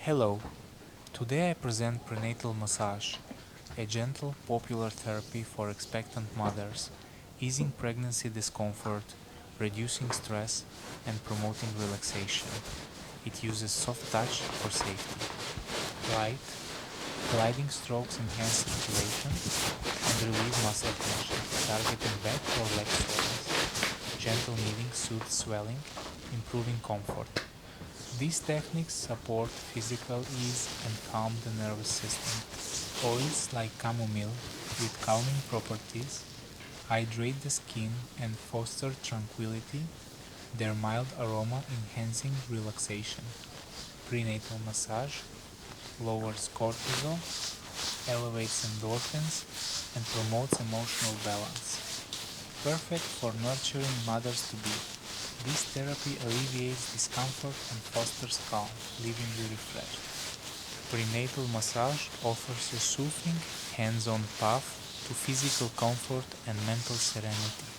Hello, today I present prenatal massage, a gentle, popular therapy for expectant mothers, easing pregnancy discomfort, reducing stress, and promoting relaxation. It uses soft touch for safety. Light, gliding strokes enhance circulation and relieve muscle tension, targeting back or leg soreness. Gentle kneading soothes swelling, improving comfort. These techniques support physical ease and calm the nervous system. Oils like chamomile, with calming properties, hydrate the skin and foster tranquility, their mild aroma enhancing relaxation. Prenatal massage lowers cortisol, elevates endorphins, and promotes emotional balance. Perfect for nurturing mothers-to-be. This therapy alleviates discomfort and fosters calm, leaving you refreshed. Prenatal massage offers a soothing, hands-on path to physical comfort and mental serenity.